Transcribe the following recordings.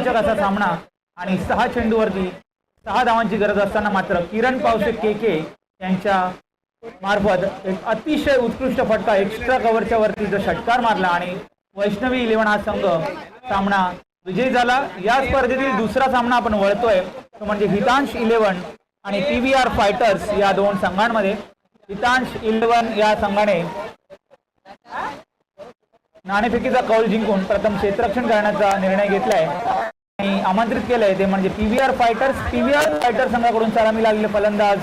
रोमांचक असा सामना आणि 6 चेंडूवरती 6 धावांची गरज असताना मात्र किरण पावसे के यांच्या मार्फत एक अतिशय उत्कृष्ट फटका एक्स्ट्रा कव्हरच्या वरती जो षटकार मारला आणि वैष्णवी 11 हा संघ सामना विजयी झाला। या स्पर्धेतील दुसरा सामना आपण वळतोय तो म्हणजे हितांश 11 आणि PVR फायटर्स या दोन संघांमध्ये। हितांश 11 या संघाने नाणेफेकीचा कौल जिंकून प्रथम क्षेत्ररक्षण करण्याचा निर्णय घेतलाय आणि आमंत्रित केलंय ते म्हणजे PVR फायटर्स संघाकडून सलामी लागलेले फलंदाज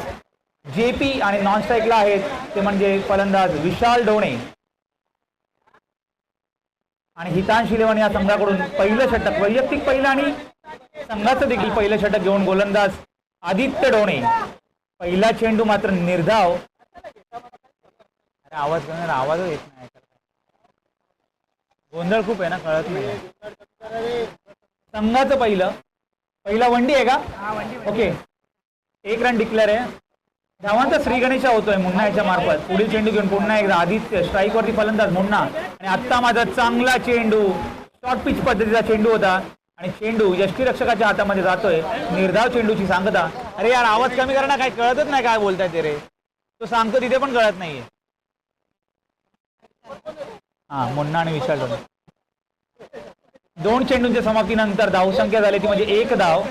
JP आणि नॉन स्ट्राईकला आहेत ते म्हणजे फलंदाज विशाल डोणे आणि हितांश 11 या संघाकडून पहिलं षटक वैयक्तिक पहिलं आणि संघाचं देखील पहिलं षटक घेऊन गोलंदाज आदित्य डोणे। पहिला चेंडू मात्र निर्धाव, आवाजच येत नाही, गोंधळ खूप आहे ना, कळत नाही। संघाचं पहिला वंडी आहे का? ओके, 1 रन डिक्लेअर आहे। धावांचा श्री गणेशा होतोय मुन्ना याच्या मार्फत। पुढील चेंडू घेऊन पुन्हा एकदा आदित्य, स्ट्राईक वरती फलंदाज मुन्ना आणि आता माझा चांगला चेंडू शॉर्ट पिच पद्धतीचा चेंडू होता आणि चेंडू यष्टीरक्षकाच्या हातामध्ये जातोय। निर्धाव चेंडूची सांगता। अरे यार आवाज कमी करा ना, काय कळतच नाही काय बोलताय ते रे, तो सांगतो तिथे पण कळत नाहीये। हा, मुन्ना आणि विशाल डोणे। 2 चेंडूंच्या समाप्तीनंतर धावसंख्या झाली ती म्हणजे 1 धाव।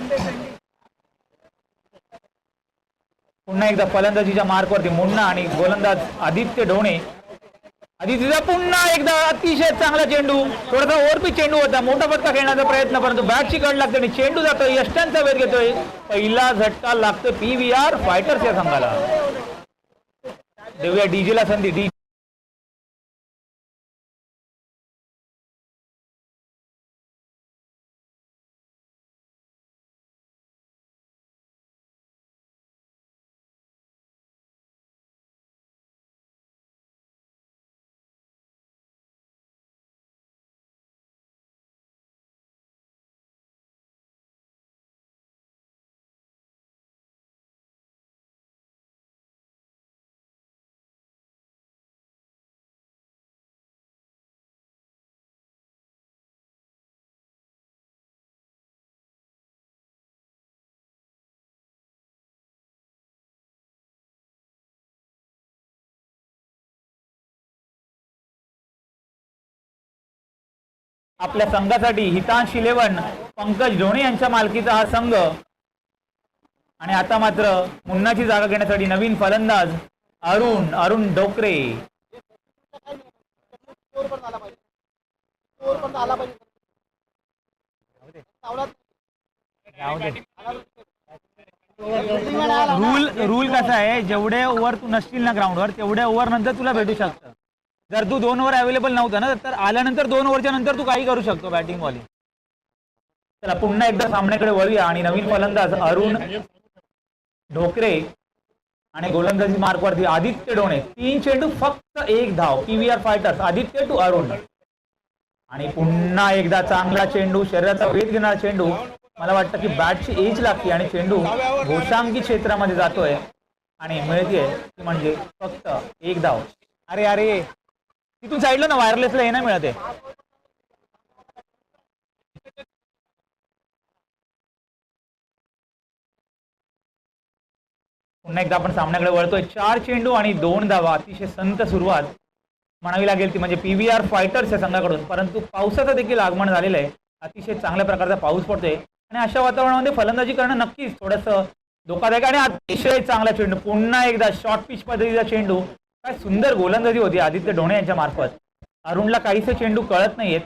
पुन्हा एकदा फलंदाजीच्या मार्कवरती मुन्ना आणि गोलंदाज आदित्य डोणे। आदित्यचा पुन्हा एकदा अतिशय चांगला चेंडू, थोडासा ओव्हरपिच चेंडू होता, मोठा फटका खेळण्याचा प्रयत्न परंतु बॅटची कड लागते आणि चेंडू जातोय, यष्टांचा वेध घेतोय। पहिला झटका लागतोय PVR फायटर्स या संघाला। देऊया डीजेला संधी। आपल्या संघासाठी हितांश 11 पंकज ढोणे यांच्या मालकीचा हा संघ आणि आता मात्र मुन्नाची जागा घेण्यासाठी नवीन फलंदाज अरुण डोकरे। रूल कसा आहे, जेवढे ओव्हर तू नसतील ना ग्राउंडवर तेवढ्या ओव्हर नंतर तुला भेटू शकतं। जर तू 2 ओव्हर अवेलेबल नव्हता ना तर आल्यानंतर 2 ओव्हरच्या नंतर तू काही करू शकतो बॅटिंग बॉलिंग। चला पुन्हा एकदा सामन्याकडे वळूया आणि नवीन फलंदाज अरुण ढोकरे आणि गोलंदाजी मार्कवरती आदित्य डोणे। 3 चेंडू फक्त 1 धाव। PVR fighters Aditya to Arun आणि पुन्हा एकदा चांगला चेंडू, शरीराचा वेध घेणारा चेंडू। मला वाटतं की बॅटची एज लागते आणि चेंडू घोषांकी क्षेत्रामध्ये जातोय आणि मिळतेय ती म्हणजे फक्त 1 धाव। अरे तिथून साईडला ना वायरलेसला हे नाही मिळते। पुन्हा एकदा आपण सामन्याकडे वळतोय। 4 चेंडू आणि 2 धावा। अतिशय संत सुरुवात म्हणावी लागेल ती म्हणजे PVR फायटर्स या संघाकडून, परंतु पावसाचं देखील आगमन झालेलं आहे। अतिशय चांगल्या प्रकारचा पाऊस पडतोय आणि अशा वातावरणामध्ये फलंदाजी करणं नक्कीच थोडंसं धोकादायक आणि अतिशय चांगला चेंडू। पुन्हा एकदा शॉर्ट पिच पद्धतीचा चेंडू। काय सुंदर गोलंदाजी होती आदित्य डोणे यांच्या मार्फत। अरुणला काहीसे चेंडू कळत नाहीयेत,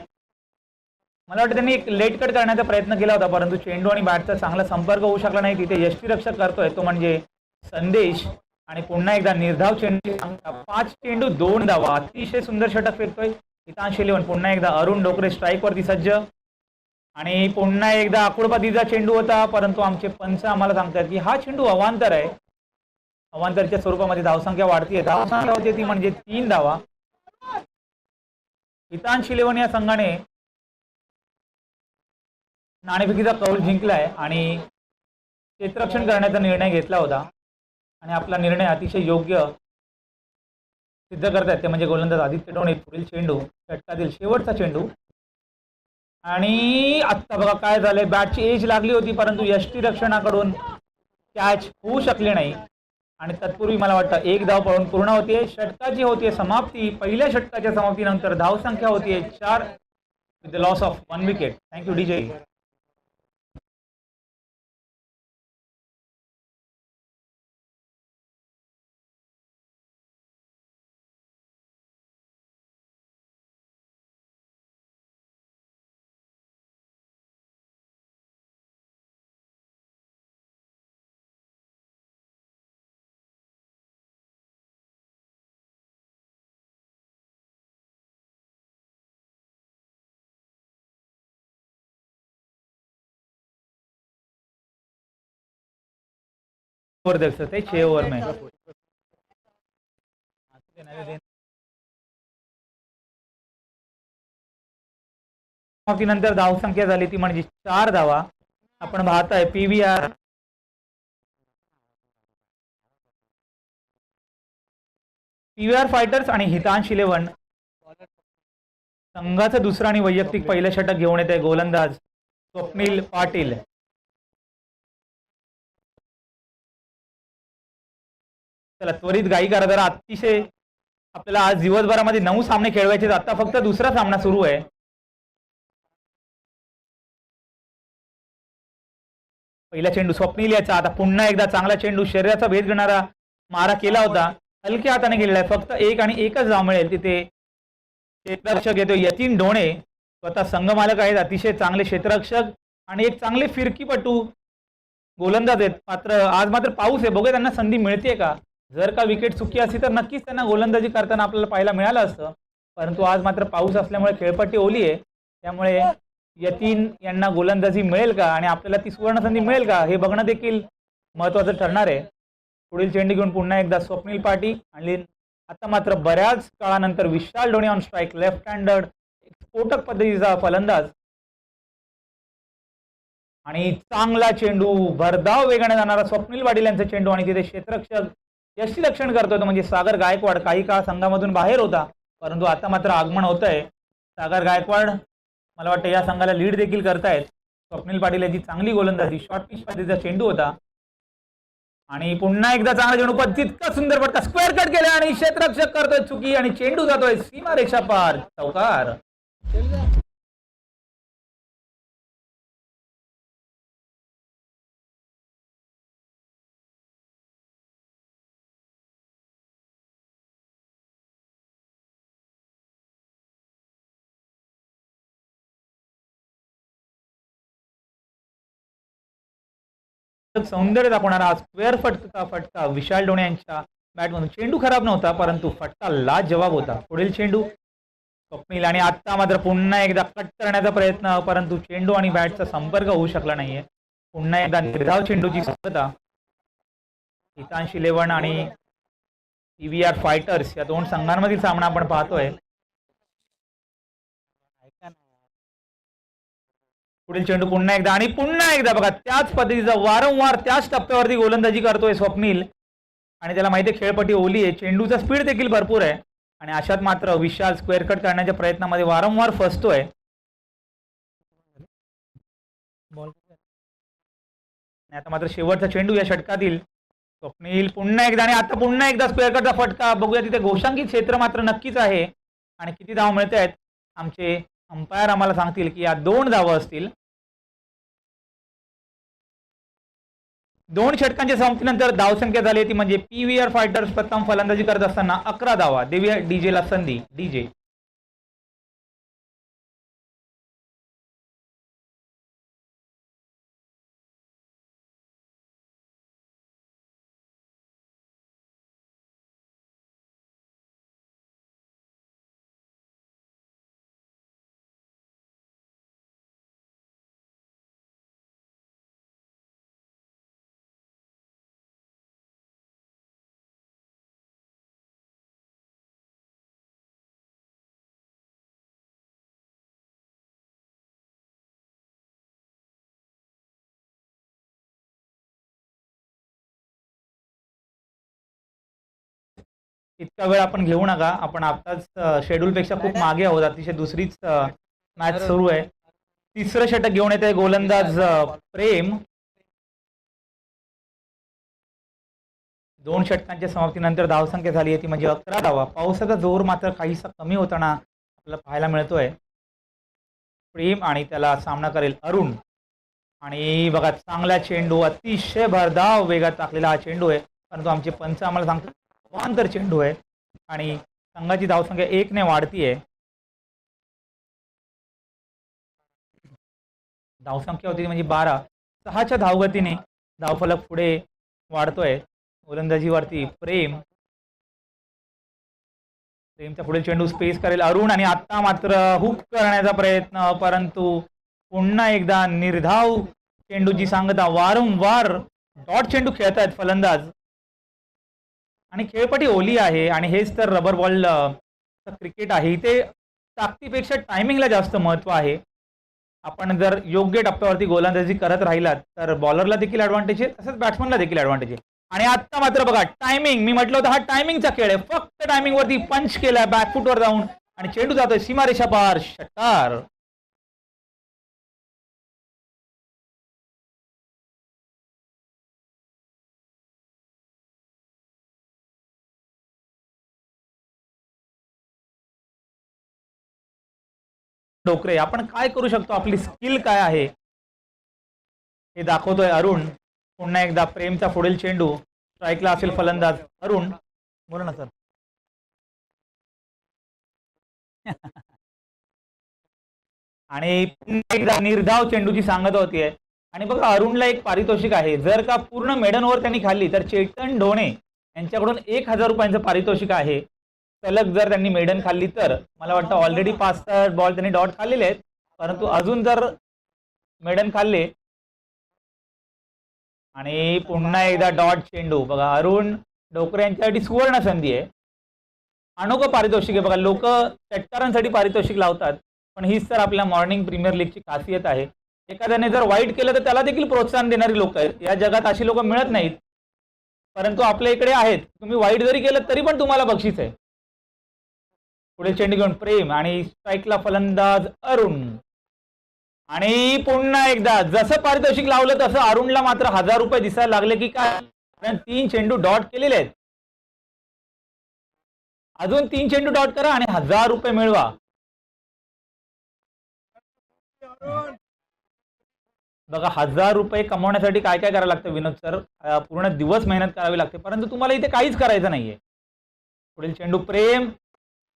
मला वाटतं त्यांनी एक लेट कट करण्याचा प्रयत्न केला होता परंतु चेंडू आणि बॅटचा चांगला संपर्क होऊ शकला नाही। तिथे यष्टीरक्षक करतोय तो म्हणजे संदेश आणि पुन्हा एकदा निर्धाव चेंडू। 5 चेंडू 2 धावा। अतिशय सुंदर षटक फेकतोय हितांश 11। पुन्हा एकदा अरुण डोकरे स्ट्राईक वरती सज्ज आणि पुन्हा एकदा आकुडपातीचा चेंडू होता परंतु आमचे पंच आम्हाला सांगतात की हा चेंडू अवांतर आहे। अवांतरच्या स्वरूपामध्ये धावसंख्या वाढतीये। धावसंख्या होती ती म्हणजे 3 धावा। हितांश 11 या संघाने नाणेफेकीचा कौल जिंकलाय आणि क्षेत्ररक्षण करण्याचा निर्णय घेतला होता आणि आपला निर्णय अतिशय योग्य सिद्ध करतात ते म्हणजे गोलंदाज आदित्य डोणे। पुढील चेंडू षटकातील शेवटचा चेंडू आणि आत्ता बघा काय झालंय, बॅटची एज लागली होती परंतु यष्टीरक्षणाकडून कॅच होऊ शकले नाही आणि तत्पूर्वी मला वाटतं एक धाव पळून पूर्ण होतीये. षटकाची होतीये समाप्ती. पहिल्या षटकाच्या समाप्तीनंतर धावसंख्या होतीये 4 with the loss of 1 wicket. Thank you DJ. Over देख सकते 6 ओवर में. नंतर धावसंख्या झाली ती म्हणजे 4 धावा. आपण पाहताय पीव्हीआर फायटर्स आणि हितांश 11 संघाचं दुसरं आणि वैयक्तिक पहिलं षटक घेऊन येत आहे गोलंदाज स्वप्नील पाटील. चला त्वरित गाई करा जरा. अतिशय आपल्याला आज दिवसभरामध्ये 9 सामने खेळवायचे. आता फक्त दुसरा सामना सुरू आहे. पहिला चेंडू स्वप्नील याचा. आता पुन्हा एकदा चांगला चेंडू, शरीराचा भेद घेणारा मारा केला होता. हलक्या हाताने गेलेला आहे. फक्त एक आणि एकच धाव मिळेल तिथे. क्षेत्ररक्षक येतो यतीन ढोणे, स्वतः संघमालक आहेत. अतिशय चांगले क्षेत्ररक्षक आणि एक चांगले फिरकीपटू गोलंदाज आहेत. मात्र आज मात्र पाऊस आहे. बघूया त्यांना संधी मिळते का. जर का विकेट चुकी असती तर नक्कीच त्यांना गोलंदाजी करताना आपल्याला पाहायला मिळालं असतं. परंतु आज मात्र पाऊस असल्यामुळे खेळपट्टी ओली आहे. त्यामुळे यतीन यांना गोलंदाजी मिळेल का आणि आपल्याला ती सुवर्ण संधी मिळेल का हे बघणं देखील महत्त्वाचं ठरणार आहे. पुढील चेंडू घेऊन पुन्हा एकदा स्वप्नील पाटील आणि आता मात्र बऱ्याच काळानंतर Vishal Dhone on strike. Left hander स्फोटक पद्धतीचा फलंदाज आणि चांगला चेंडू, भरधाव वेगाने जाणारा स्वप्नील पाटील यांचा चेंडू आणि तिथे क्षेत्ररक्षक यष्टीरक्षण करतोय म्हणजे सागर गायकवाड. काही काळ संघामधून बाहेर होता परंतु आता मात्र आगमन होत आहे. सागर गायकवाड मला वाटतं या संघाला लीड देखील करतायत. स्वप्नील पाटील याची चांगली गोलंदाजी, शॉर्ट पिच पद्धतीचा चेंडू होता आणि पुन्हा एकदा चांगला चेंडू, तितका सुंदर फटका, स्क्वेअर कट केला आणि क्षेत्ररक्षक करतोय चुकी आणि चेंडू जातोय सीमारेषा पार. चौकार. सौंदर्य दाखवणारा स्क्वेअर फटका विशाल ढोणे यांच्या बॅटमधून. चेंडू खराब नव्हता परंतु फटका लाजवाब होता. पुढील चेंडू स्वप्नील आणि आता मात्र पुन्हा एकदा कट करण्याचा प्रयत्न परंतु चेंडू आणि बॅटचा संपर्क होऊ शकला नाहीये. पुन्हा एकदा निर्धाव चेंडूची स्पर्धा. हितांश 11 आणि पीव्हीआर फायटर्स या दोन संघांमधील सामना आपण पाहतोय. पुढील चेंडू पुन्हा एकदा आणि पुन्हा एकदा बघा त्याच पद्धतीचा वारंवार त्याच टप्प्यावरती गोलंदाजी करतोय स्वप्नील आणि त्याला माहिती आहे खेळपट्टी ओली आहे. चेंडूचा स्पीड देखील भरपूर आहे आणि अशात मात्र विशाल स्क्वेअर कट करण्याच्या प्रयत्नामध्ये वारंवार फसतोय. आता मात्र शेवटचा चेंडू या षटकातील. स्वप्नील पुन्हा एकदा आणि आता पुन्हा एकदा स्क्वेअर कटचा फटका. बघूया तिथे घोषांकित क्षेत्र मात्र नक्कीच आहे आणि किती धाव मिळत आहेत आमचे अंपायर आम्हाला सांगतील की या 2 धावा असतील. 2 षटकांच्या समाप्तीनंतर धावसंख्या झाली ती म्हणजे पीव्हीआर फायटर्स प्रथम फलंदाजी करत असताना 11 धावा. देऊया डीजेला संधी. डीजे. इतका वेळ आपण घेऊ नका. आपण आताच शेड्यूलपेक्षा खूप मागे आहोत. अतिशय दुसरीच मॅच सुरू आहे. तिसरं षटक घेऊन येते गोलंदाज प्रेम. 2 षटकांच्या समाप्तीनंतर धावसंख्या झाली आहे ती म्हणजे 11 धावा. पावसाचा जोर मात्र काहीसा कमी होताना आपल्याला पाहायला मिळतोय. प्रेम आणि त्याला सामना करेल अरुण. आणि बघा चांगला चेंडू, अतिशय भरधाव वेगात टाकलेला हा चेंडू आहे, परंतु आमचे पंच आम्हाला सांगतात अवांतर चेंडू आहे आणि संघाची धावसंख्या 1 ने वाढतीये. धावसंख्या होती म्हणजे 12. 6च्या धावगतीने धावफलक पुढे वाढतोय. गोलंदाजीवरती प्रेमचा पुढील चेंडू स्पेस करेल अरुण आणि आता मात्र हुक करण्याचा प्रयत्न, परंतु पुन्हा एकदा निर्धाव चेंडूची सांगता. वारंवार डॉट चेंडू खेळत आहेत फलंदाज आणि खेळपट्टी ओली आहे आणि हेच तर रबर बॉल क्रिकेट आहे. इथे ताकदीपेक्षा टायमिंगला जास्त महत्त्व आहे. आपण जर योग्य टप्प्यावरती गोलंदाजी करत राहिलात तर बॉलरला देखील ॲडव्हान्टेज आहे, तसंच बॅट्समनला देखील ॲडव्हान्टेज आहे. आणि आता मात्र बघा टायमिंग, मी म्हटलं होतं हा टायमिंगचा खेळ आहे. फक्त टायमिंगवरती पंच केलाय बॅकफुटवर जाऊन आणि चेंडू जातोय सीमारेषा पार. षटकार. डोकरे, आपण काय करू शकतो, आपली स्किल काय आहे हे दाखवतोय अरुण. पुन्हा एकदा प्रेमचा पुढील चेंडू स्ट्राईकला असेल फलंदाज अरुण. बोला ना सर. आणि पुन्हा एकदा निर्धाव चेंडूची सांगता होतीये. आणि बघा अरुणला एक पारितोषिक आहे. जर का पूर्ण मेडन ओव्हर त्यांनी खाल्ली तर चेतन ढोणे यांच्याकडून 1000 रुपयांचं पारितोषिक आहे. सलग जर त्यांनी मेडन खाल्ली तर. मला वाटतं ऑलरेडी 5 बॉल त्यांनी डॉट खाल्लेले आहेत, परंतु अजून जर मेडन खाल्ले आणि पुन्हा एकदा डॉट चेंडू. बघा अरुण डोकरे यांच्यासाठी सुवर्ण संधी आहे. अनोखं पारितोषिक आहे. बघा लोक षटकारांसाठी पारितोषिक लावतात, पण हीच तर आपल्या मॉर्निंग प्रीमियर लीगची खासियत आहे. एखाद्याने जर वाईट केलं तर त्याला देखील प्रोत्साहन देणारी लोक आहेत. या जगात अशी लोक मिळत नाहीत, परंतु आपल्या इकडे आहेत. तुम्ही वाईट जरी केलं तरी पण तुम्हाला बक्षीस आहे. पुढे चेंडू घेऊन प्रेम आणि स्ट्राईकला फलंदाज अरुण. आणि पुन्हा एकदा जसं पारितोषिक लावलं तसं अरुणला मात्र 1000 रुपये दिसायला लागले की काय, कारण 3 चेंडू डॉट केलेले आहेत. अजून 3 चेंडू डॉट करा आणि 1000 रुपये मिळवा. बघा 1000 रुपये कमवण्यासाठी काय काय करावं लागतं विनोद सर. पूर्ण दिवस मेहनत करावी लागते, परंतु तुम्हाला इथे काहीच करायचं नाहीये. पुढील चेंडू प्रेम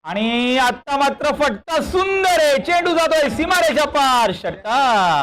आणि आता मात्र फटका सुंदर आहे. चेंडू जातोय सीमारेषा पार. षटकार.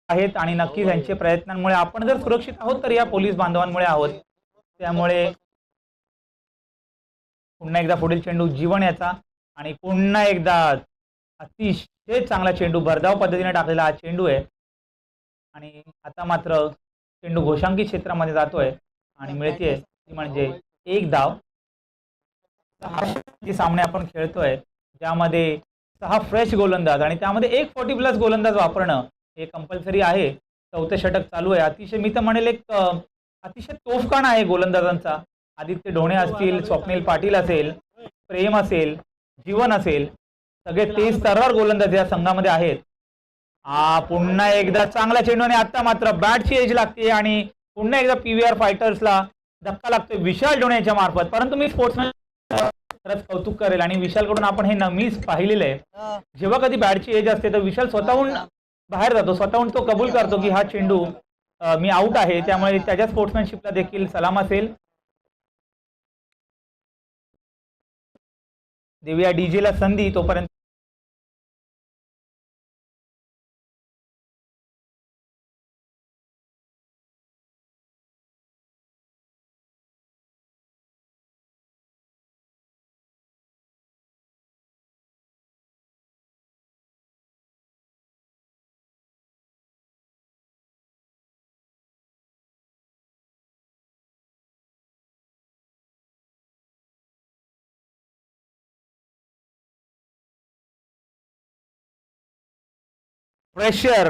आहेत आणि नक्कीच यांच्या प्रयत्नांमुळे आपण जर सुरक्षित आहोत तर या पोलीस बांधवांमुळे आहोत. त्यामुळे पुन्हा एकदा पुढील चेंडू जीवन याचा आणि पुन्हा एकदा अतिशय चांगला चेंडू, भरधाव पद्धतीने टाकलेला हा चेंडू आहे. आणि आता मात्र चेंडू घोषांकित क्षेत्रामध्ये जातोय आणि मिळतेय ती म्हणजे 1 धाव. 6 सामने आपण खेळतोय, ज्यामध्ये 6 फ्रेश गोलंदाज आणि त्यामध्ये एक 40+ गोलंदाज वापरणं हे कंपल्सरी आहे. 4थं षटक चालू आहे. अतिशय मी तर म्हणेल एक अतिशय तोफखाना आहे गोलंदाजांचा. आदित्य ढोणे असतील, स्वप्नील पाटील असेल, प्रेम असेल, जीवन असेल, सगळे तेज तर्रार गोलंदाज या संघामध्ये आहेत. पुन्हा एकदा चांगला चेंडू आणि आता मात्र बॅटची एज लागते आणि पुन्हा एकदा पीव्हीआर फायटर्सला धक्का लागतोय विशाल डोणे याच्या मार्फत. परंतु मी स्पोर्ट्समॅन खरंच कौतुक करेल आणि विशालकडून आपण हे नेहमीच पाहिलेलं आहे. जेव्हा कधी बॅटची एज असते तर विशाल स्वतःहून बाहेर जातो, स्वतःहून तो कबूल करतो की हा चेंडू मी आऊट आहे. त्यामुळे त्याच्या स्पोर्ट्समॅनशिपला देखील सलाम असेल. देऊया डीजेला संधी. तोपर्यंत प्रेशर,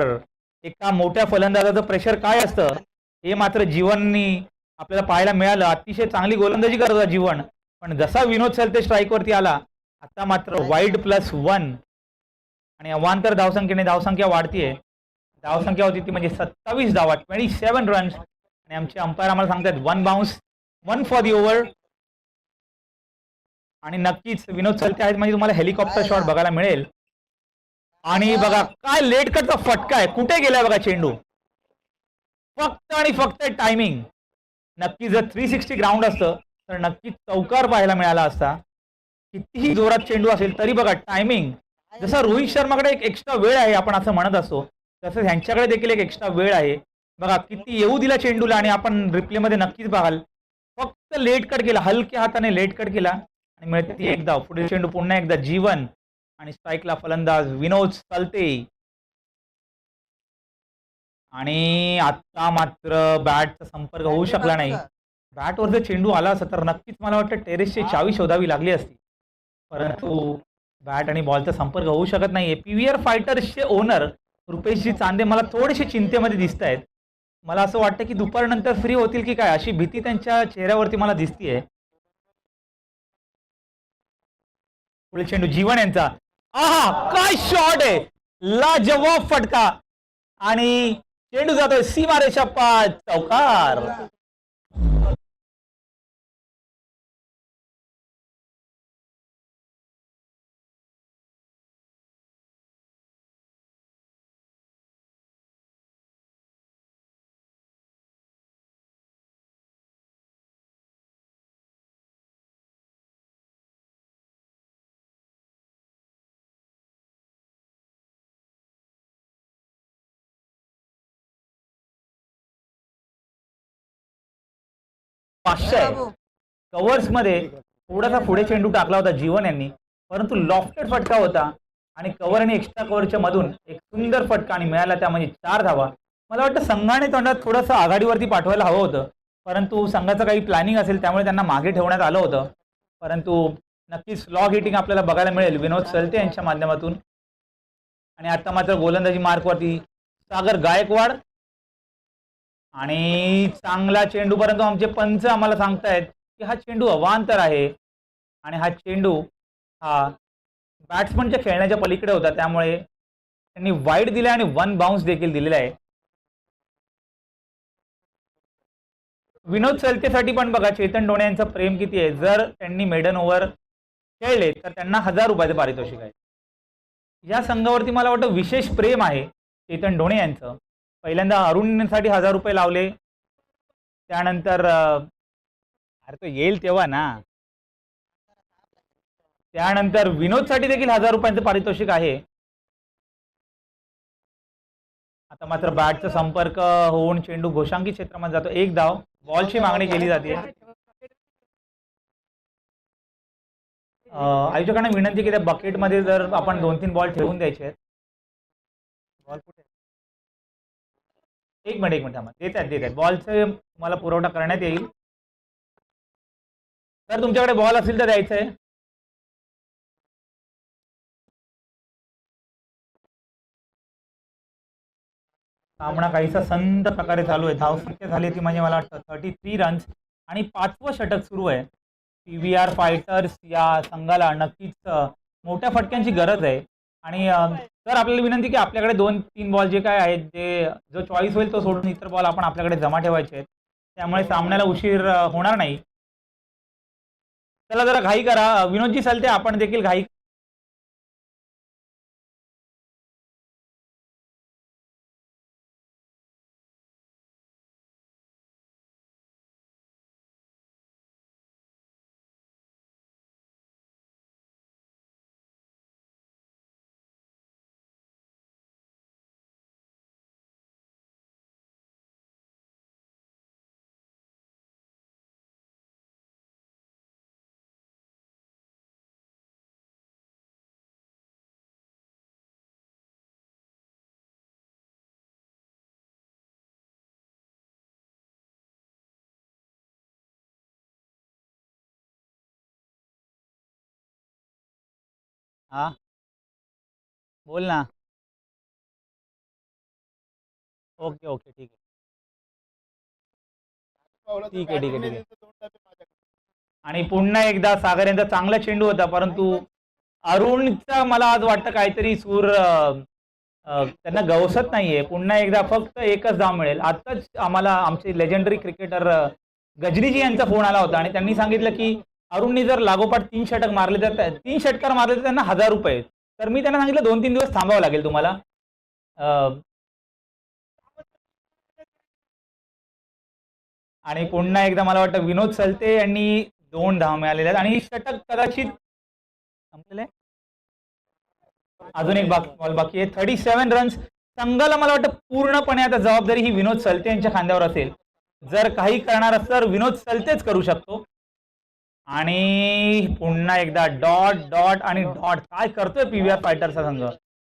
एका मोठ्या फलंदाजाचं प्रेशर काय असतं हे मात्र जीवननी आपल्याला पाहायला मिळालं. अतिशय चांगली गोलंदाजी करत होता जीवन, पण जसा विनोद सलते स्ट्राईकवरती आला आता मात्र वाईड +1 आणि अवांतर धावसंख्येने धावसंख्या वाढतीये. धावसंख्या होती ती म्हणजे 27 धावा, 27 रन्स. आणि आमचे अंपायर आम्हाला सांगतात 1 बाउन्स 1 फॉर दी ओव्हर. आणि नक्कीच विनोद सलते आहेत म्हणजे तुम्हाला हेलिकॉप्टर शॉट बघायला मिळेल. आणि बघा काय लेट कटचा फटका आहे, कुठे गेलाय बघा चेंडू, फक्त आणि फक्त टायमिंग. नक्की जर 360 ग्राउंड असतं तर नक्कीच चौकार पाहायला मिळाला असता. कितीही जोरात चेंडू असेल तरी बघा टायमिंग. जसं रोहित शर्माकडे एक एक्स्ट्रा वेळ आहे आपण असं म्हणत असतो, तसंच ह्यांच्याकडे देखील एक एक्स्ट्रा वेळ आहे. बघा किती येऊ दिला चेंडूला आणि आपण रिप्लेमध्ये नक्कीच बघाल फक्त लेट कट केला, हलक्या हाताने लेट कट केला आणि मिळते ती एक धाव. पुढील चेंडू पुन्हा एकदा जीवन आणि स्ट्राईकला फलंदाज विनोद सलते. आणि आता मात्र बॅटचा संपर्क होऊ शकला नाही. बॅटवर जर चेंडू आला असता तर नक्कीच मला वाटतं टेरेसची चावी शोधावी लागली असती, परंतु बॅट आणि बॉलचा संपर्क होऊ शकत नाहीये. पीव्हीआर फायटर्सचे ओनर रुपेशजी चांदे मला थोडेसे चिंतेमध्ये दिसत आहेत. मला असं वाटतं की दुपारनंतर फ्री होतील की काय अशी भीती त्यांच्या चेहऱ्यावरती मला दिसतीये. पुढील चेंडू जीवन यांचा, आहा काय शॉट आहे, लाजवाब फटका आणि चेंडू जातोय सीमारेषा पार, चौकार. कव्हर्स मध्ये थोडासा पुढे चेंडू टाकला होता जीवन यांनी, परंतु लॉफ्टेड फटका होता आणि कव्हर आणि एक्स्ट्रा कव्हरच्या मधून एक सुंदर फटका आणि मिळाला त्या म्हणजे 4 धावा. मला वाटतं संघाने तोंडात थोडंसं आघाडीवरती पाठवायला हवं होतं, परंतु संघाचं काही प्लॅनिंग असेल त्यामुळे त्यांना मागे ठेवण्यात आलं होतं. परंतु नक्कीच स्लॉग हिटिंग आपल्याला बघायला मिळेल विनोद सलते यांच्या माध्यमातून. आणि आता मात्र गोलंदाजी मार्कवरती सागर गायकवाड आणि चांगला चेंडू, परंतु आमचे पंच आम्हाला सांगतायत की हा चेंडू अवांतर आहे आणि हा चेंडू हा बॅट्समनच्या खेळण्याच्या पलीकडे होता, त्यामुळे त्यांनी वाईड दिला आणि 1 बाउन्स देखील दिलेला आहे. विनोद सलतेसाठी पण बघा चेतन डोणे यांचं प्रेम किती आहे. जर त्यांनी मेडन ओव्हर खेळले तर त्यांना 1000 रुपयाचं पारितोषिक आहे. या संघावरती मला वाटतं विशेष प्रेम आहे चेतन डोणे यांचं. पहिल्यांदा अरुणसाठी 1000 रुपये लावले, त्यानंतर अरे तो येईल तेव्हा ना, त्यानंतर विनोदसाठी देखील 1000 रुपयांचं पारितोषिक आहे. आता मात्र बॅटचा संपर्क होऊन चेंडू घोषांकी क्षेत्रामध्ये जातो. 1 धाव, बॉलची मागणी केली जाते. आयोजकांना विनंती की त्या बकेटमध्ये जर आपण 2-3 बॉल ठेवून द्यायचे आहेत. बॉल कुठे, एक मिनिट थांबा, देत आहेत बॉलचे मला पुरवठा करण्यात येईल. तर तुमच्याकडे बॉल असेल तर द्यायचं आहे. सामना काहीसा संत प्रकारे चालू आहे. धावसंख्या झाली ती म्हणजे मला वाटतं 33 रन्स आणि 5वं षटक सुरू आहे. पीव्हीआर फायटर्स या संघाला नक्कीच मोठ्या फटक्यांची गरज आहे आणि तर आपल्याला विनंती की आपल्याकडे 2-3 बॉल जे काय आहेत जे जो चॉईस होईल तो सोडून इतर बॉल आपण आपल्याकडे जमा ठेवायचे आहेत. त्यामुळे सामन्याला उशीर होणार नाही. चला जरा घाई करा. विनोदजी सलते आपण देखील घाई. हा बोल ना. ओके ओके ठीक आहे. ठीक आहे ठीक आहे ठीक आहे. आणि पुन्हा एकदा सागर यांचा चांगला चेंडू होता परंतु अरुणचा मला आज वाटतं काहीतरी सूर त्यांना गवसत नाहीये. पुन्हा एकदा फक्त एकच धाव मिळेल. आताच आम्हाला आमचे लेजेंडरी क्रिकेटर गजनीजी यांचा फोन आला होता आणि त्यांनी सांगितलं की अरुणनी जर लागोपाठ 3 षटक मारले तर 3 षटकार मारले तर त्यांना 1000 रुपये. तर मी त्यांना सांगितलं 2-3 दिवस थांबावं लागेल तुम्हाला. आणि पुन्हा एकदा मला वाटतं विनोद सलते यांनी 2 धावा मिळालेल्या आहेत आणि षटक कदाचित संपलेलं आहे. अजून एक बॉल बाकी आहे. 37 रन्स. संघाला मला वाटतं पूर्णपणे आता जबाबदारी ही विनोद सलते यांच्या खांद्यावर असेल. जर काही करणार असतं तर विनोद सलतेच करू शकतो. आणि पुन्हा एकदा डॉट डॉट आणि डॉट. काय करतोय पीव्हीआर फायटरचा संघ.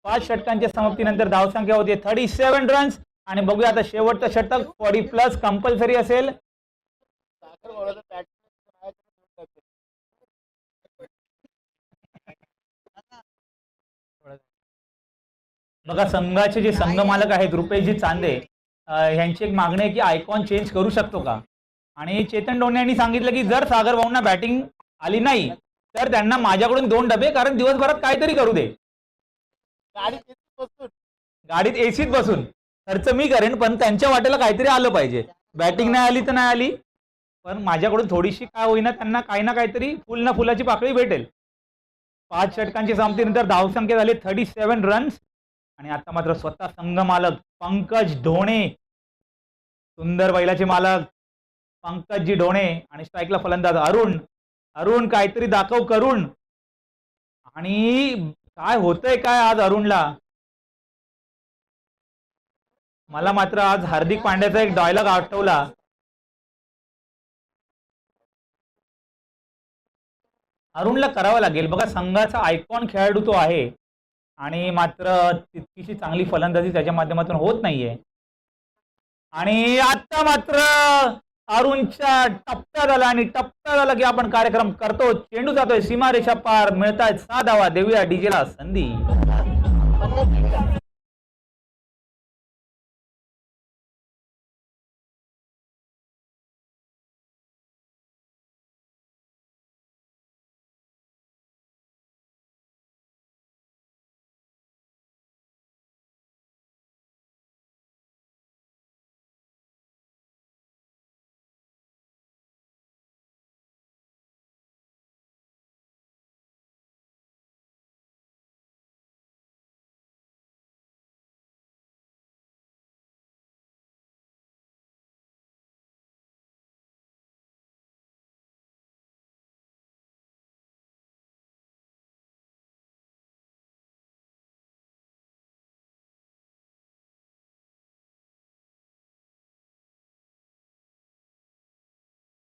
5 षटकांच्या समाप्तीनंतर धावसंख्या होती 37 रन्स. आणि बघूया आता शेवटचं षटक 40+ कंपल्सरी असेल. बघा संघाचे जे संघ मालक आहेत रुपेशजी चांदे यांची एक मागणी आहे की आयकॉन चेंज करू शकतो का. आणि चेतन डोणे यांनी सांगितलं की जर सागर भाऊंना बॅटिंग आली नाही तर त्यांना माझ्याकडून 2 डबे कारण दिवसभरात काहीतरी करू दे. गाडीत एसीत बसून खर्च मी करेन पण त्यांच्या वाटेला काहीतरी आलं पाहिजे. बॅटिंग नाही आली तर नाही आली पण माझ्याकडून थोडीशी काय होईना त्यांना काही ना काहीतरी फुल ना फुलाची पाकळी भेटेल. 5 षटकांची समाप्तीनंतर धावसंख्या झाली 37 रन्स. आणि आता मात्र स्वतः संघ मालक पंकज ढोणे, सुंदर बैलाचे मालक पंकजजी ढोणे आणि स्ट्राईकला फलंदाज अरुण. अरुण काहीतरी दाखव करून. आणि काय होतंय काय आज अरुणला. मला मात्र आज हार्दिक पांड्याचा एक डायलॉग आठवला. अरुणला करावं लागेल. बघा संघाचा आयकॉन खेळाडू तो आहे आणि मात्र तितकीशी चांगली फलंदाजी त्याच्या माध्यमातून होत नाहीये. आणि आता मात्र अरुणच्या टप्प्यात आला आणि टप्प्यात आला की आपण कार्यक्रम करतो. चेंडू जातोय सीमारेषा पार. मिळतायत 6 धावा. देऊया डीजेला संधी.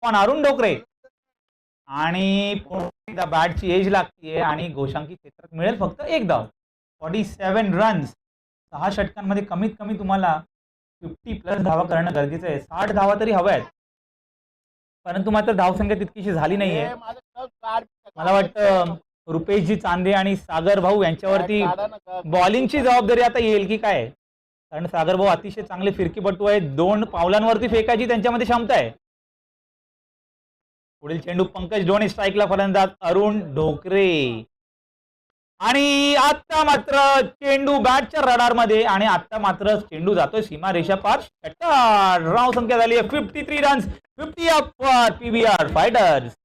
पण अरुण डोकरे आणि एकदा बॅटची एज लागतीये आणि गोशांकी क्षेत्रात मिळेल फक्त 1 धाव. 47 रन्स. 6 षटकांमध्ये कमीत कमी तुम्हाला 50+ धावा करणं गरजेचं आहे. 60 धावा तरी हव्या आहेत परंतु मात्र धावसंख्या तितकीशी झाली नाहीये. मला वाटतं रुपेशजी चांदे आणि सागर भाऊ यांच्यावरती बॉलिंगची जबाबदारी आता येईल की काय. कारण सागर भाऊ अतिशय चांगले फिरकीपटू आहेत. 2 पावलांवरती फेकायची त्यांच्यामध्ये क्षमता आहे. पुढील चेंडू पंकज ढोणे. स्ट्राईकला फलंदाज अरुण ढोकरे. आणि आता मात्र चेंडू बॅटच्या रडारमध्ये आणि आता मात्र चेंडू जातोय सीमा रेषा पार. षटकार. धाव संख्या झाली आहे 53 runs. 50 up for PVR fighters.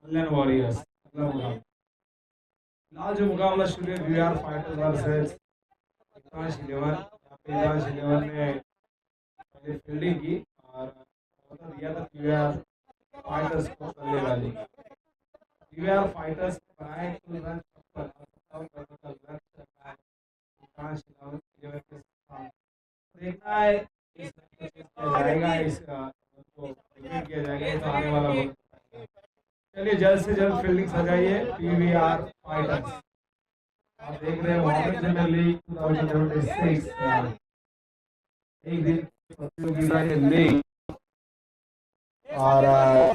Kalyan warriors अगला मुकाबला। फिलहाल जो मुकाबला शुरू है वीआर फाइटर्स वर्सेस इतांश इलेवन। यहाँ पे इतांश इलेवन ने पहले फील्डिंग की और ऑर्डर दिया था वीआर फाइटर्स को बल्लेबाजी का। वीआर फाइटर्स बनाए कुल रन 57 रनों का लक्ष्य रखा है इतांश इलेवन के सामने। देखना है इस किया जाएगा, इस को किया जाएगा, ये तो आने वाला वक्त। चलिए जल्द से जल्द फील्डिंग सजाइए पीवीआर फाइटर्स। आप देख रहे हैं वॉर्नर जनरल लीग 2026 एक दिन प्रतियोगिता के लीग। और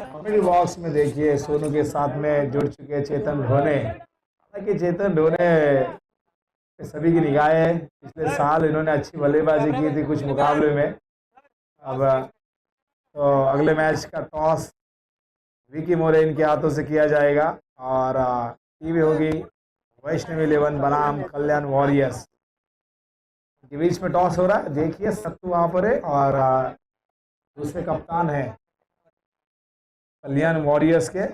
कमेंट्री बॉक्स में देखिए सोनू के साथ में जुड़ चुके चेतन ढोने। हालांकि चेतन ढोने सभी की निगाहें पिछले साल इन्होंने अच्छी बल्लेबाजी की थी कुछ मुकाबले में। अब तो अगले मैच का टॉस विकी मोरे इनके हाथों से किया जाएगा और टीम होगी वैष्णवी 11 बनाम कल्याण वॉरियर्स के बीच में टॉस हो रहा है। देखिए सत्तू वहाँ पर है और दूसरे कप्तान है कल्याण वॉरियर्स के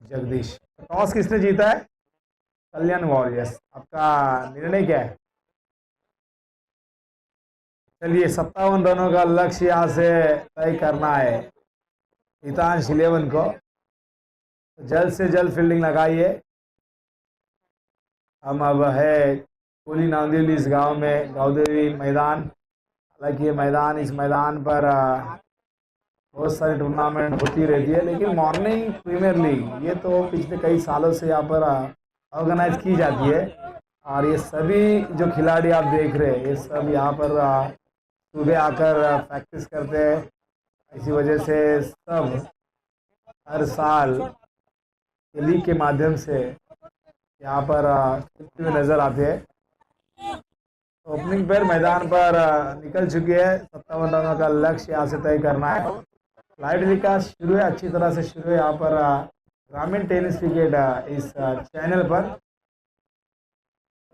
जगदीश। टॉस किसने जीता है? कल्याण वॉरियर्स। आपका निर्णय क्या है? चलिए 57 रनों का लक्ष्य यहाँ से तय करना है इतांश 11 को। जल्द से जल्द फील्डिंग लगाइए। हम अब है कोली नांदेली इस गांव में गावदेवी मैदान। हालांकि ये मैदान इस मैदान पर बहुत सारी टूर्नामेंट होती रहती है, लेकिन मॉर्निंग प्रीमियर लीग ये तो पिछले कई सालों से यहाँ पर ऑर्गेनाइज की जाती है। और ये सभी जो खिलाड़ी आप देख रहे हैं ये सब यहाँ पर सुबह आकर प्रैक्टिस करते हैं। इसी वजह से सब हर साल लीग के माध्यम से यहाँ पर खेलते हुए नजर आते हैं। ओपनिंग पर मैदान पर निकल चुके हैं। 57 रनों का लक्ष्य यहाँ से तय करना है। फ्लाइट लीग शुरू है, अच्छी तरह से शुरू है यहाँ पर ग्रामीण टेनिस क्रिकेट इस चैनल पर।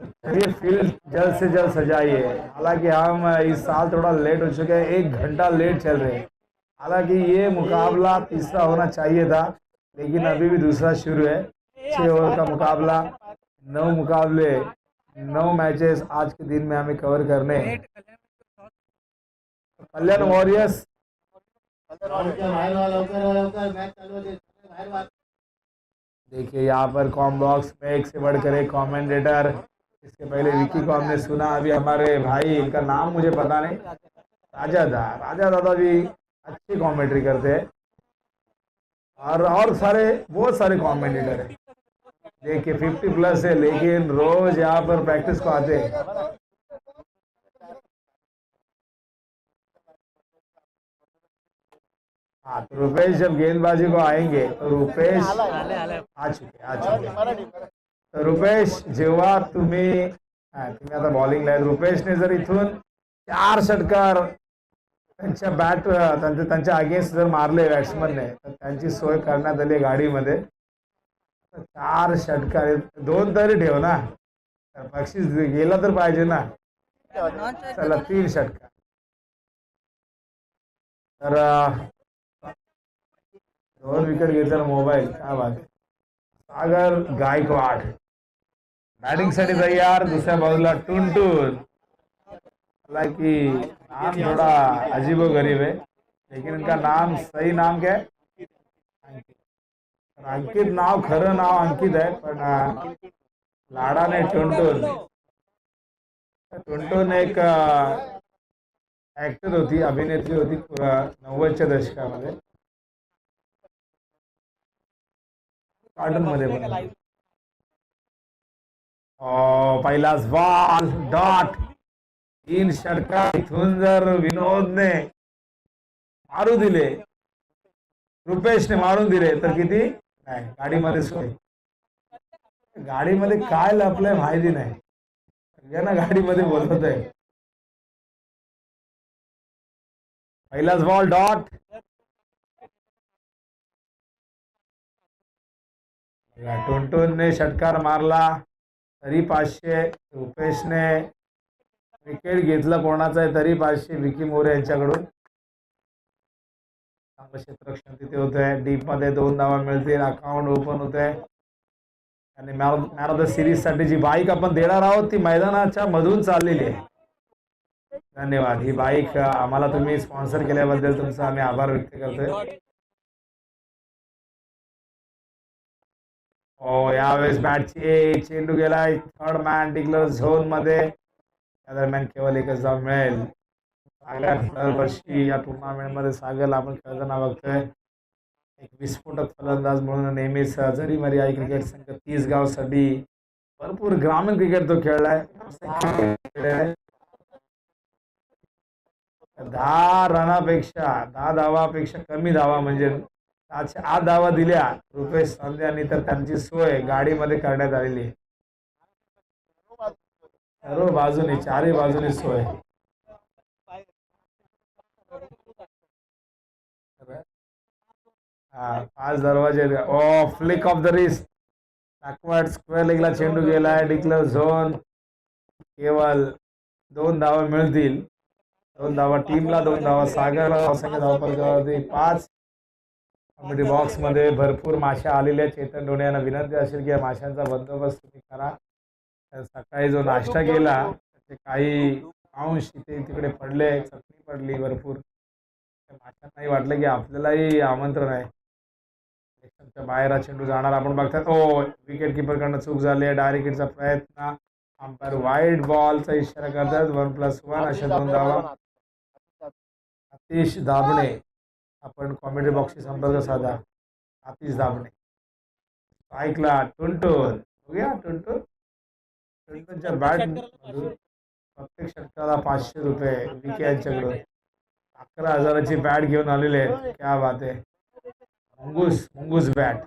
ये फील्ड जल्द से जल्द सजाइए। हालांकि हम इस साल थोड़ा लेट हो चुके हैं, 1 घंटा लेट चल रहे हैं। हालांकि ये मुकाबला तीसरा होना चाहिए था, लेकिन अभी भी दूसरा शुरू है। 6 ओवर का मुकाबला, 9 मुकाबले, 9 मैचेस आज के दिन में हमें कवर करने। कल्याण वॉरियर्स देखिए यहाँ पर कॉम बॉक्स में एक से बढ़कर एक कमेंटेटर। इसके पहले विकी को हमने सुना, अभी हमारे भाई, इनका नाम मुझे पता नहीं, राजा दादा भी अच्छी कमेंट्री करते हैं, और सारे बहुत सारे कमेंटेटर है। देखिए 50 प्लस है, लेकिन रोज यहाँ पर प्रैक्टिस को आते हैं। हाँ, तो रुपेश जब गेंदबाजी को आएंगे तो रुपेश आ चुके। तर रुपेश, जेव्हा तुम्ही आता बॉलिंगला आहे, रुपेशने जर इथून 4 षटकार त्यांच्या त्यांच्या अगेन्स्ट जर मारले बॅट्समनने, तर त्यांची सोय करण्यात आली गाडीमध्ये। 4 षटकार, 2 तरी ठेव ना, बक्षीस गेला तर पाहिजे ना। चला 3 षटकार। तर 2 विकेट घेतला मोबाईल, काय बात आहे। सागर गायकवाड बैटिंग साठी तैयार, दूसऱ्या बाजूला टुनटुन। हालांकि नाम थोड़ा अजीबो गरीब है, लेकिन इनका नाम, सही नाम क्या है? अंकित नाव, खरं नाव अंकित आहे, पण लाडाने टुनटुन। टुनटुन एक ऍक्टर होती, अभिनेत्री होती 90च्या दशकामध्ये, कार्टून मध्ये पण। पहिलाच बॉल डॉट, 3 षटकार इथून जर विनोदने मारू दिले, रुपेशने मारून दिले, तर किती नाही, गाडीमध्ये सोय। गाडीमध्ये काय लपलंय माहिती नाही, ना गाडीमध्ये बोलत आहे। पहिलाच बॉल डॉट, टुनटुनने षटकार मारला तरी 500, रुपेशने विकेट घेतलं कोणाचं आहे तरी 500, विकी मोरे यांच्याकडून। चांगलं क्षेत्ररक्षण तिथे होत आहे, डीप मध्ये 2 धावा मिळतील, अकाउंट ओपन होत आहे, आणि मॅन ऑफ द सिरीज साठी जी बाईक आपण देणार आहोत ती मैदानाच्या मधून चाललेली आहे। धन्यवाद, ही बाईक आम्हाला तुम्ही स्पॉन्सर केल्याबद्दल तुमचा आम्ही आभार व्यक्त करतोय। यावेळेस बॅटची चेंडू गेलाय, 3rd मॅन डिक्लेअर झोन मध्ये, त्या दरम्यान केवळ एकच धाव मिळेल। सागर दरवर्षी या टुर्नामेंट मध्ये सागरला आपण खेळताना बघतोय, एक विस्फोटक फलंदाज म्हणून नेहमीच जरी मर्याई क्रिकेट संघ 30 गावसाठी भरपूर ग्रामीण क्रिकेट तो खेळलाय। 10 धावापेक्षा कमी धावा, म्हणजे 8 धावा दिल्या रुपेश संध्यानी, तर त्यांची सोय गाडीमध्ये करण्यात आलेली आहे। सर्व बाजूने, 4ही बाजूने सोय। 5 दरवाजे। Flick off the wrist, backward square लेगला चेंडू गेलाय, डिक्लेअर झोन, केवळ 2 धावा मिळतील, 2 धावा टीमला, 2 धावा सागरला, धावसंख्या धावफलकावरती 5। कॉमेडी बॉक्स मध्ये भरपूर माशा आलेल्या, चेतन ढोणे यांना विनंती असेल की या माशांचा बंदोबस्त तुम्ही करा। सकाळी जो नाश्ता केला त्याचे काही अंश इथे तिकडे पडले, चटणी पडली भरपूर, माशांनाही वाटलं की आपल्यालाही आमंत्रण आहे। सेक्शनच्या बाहेर हा चेंडू जाणार, आपण बघतात विकेट किपर कडनं चूक झाली आहे, डायरेक्ट हिटचा प्रयत्न, अंपायर वाईड बॉलचा इशारा करतात, 1+1 अशा 2 धावा। आतिश दाबणे, आपण कॉमेडी बॉक्सशी संपर्क साधा, आतिश दाबणे। स्ट्राईकला टुनटुन, बघूया टुनटुनच्या बॅट मधून प्रत्येक षटकाला 500 रुपये विकी यांच्याकडून, 11,000ची बॅट घेऊन आलेले आहेत, क्या बात आहे। मुंगूस बॅट,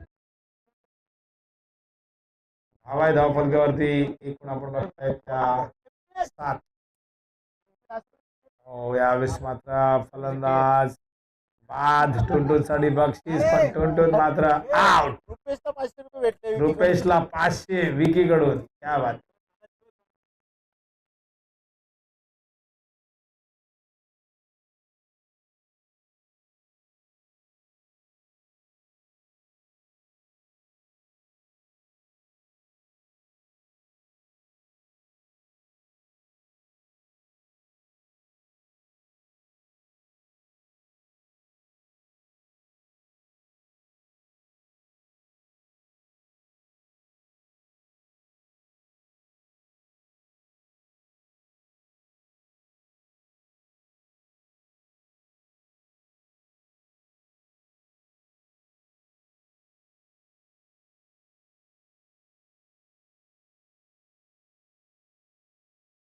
हवाई धावफलकावरती एकूण आपण बघताय त्या 7। यावेळेस मात्र फलंदाज बाद, टुनटुन साठी बक्षीस, पण टुनटुन मात्र आउट। रुपेशला 500 विकी कडून, क्या बात।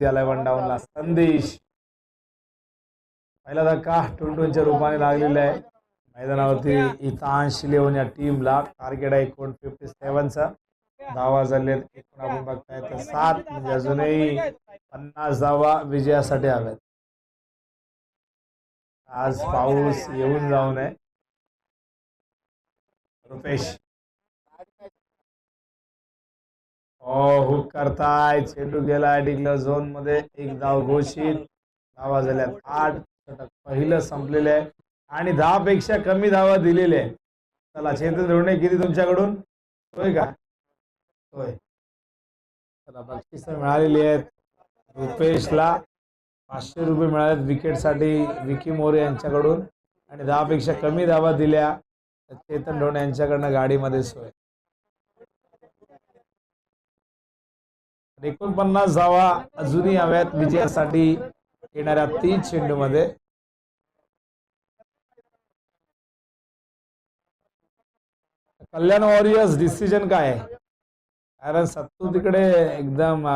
आलाय 1 डाऊनला. संदेश पहिला धक्का टुनटुनच्या रूपाने लागलेला आहे मैदानावरती. इतांश लिओन या टीमला टार्गेट आहे 57चा. धावा झालेत एकूण आपण बघताय तर 7, म्हणजे अजूनही 50 धावा विजयासाठी हव्यात. आज पाऊस येऊन जाऊ नये. रुपेश हुक करताय, चेंडू गेलाय डिक्लेअर झोन मध्ये. एक धाव घोषित. धावा झाल्यात 8. षटक पहिलं संपलेलं आहे आणि 10 पेक्षा कमी धावा दिलेल्या आहेत. चला चेतन धोरणे किती तुमच्याकडून? होय का? होय. चला बक्षीस मिळालेली आहेत. रुपेशला 500 रुपये मिळालेत विकेटसाठी विकी मोरे यांच्याकडून आणि 10 पेक्षा कमी धावा दिल्या तर चेतन ढोणे यांच्याकडनं गाडीमध्ये सोय. 49 धावा अजूनही हव्यात विजयासाठी येणाऱ्या 3 चेंडूमध्ये. कल्याण वॉरियर्स डिसिजन काय आहे? कारण सत्तू तिकडे एकदम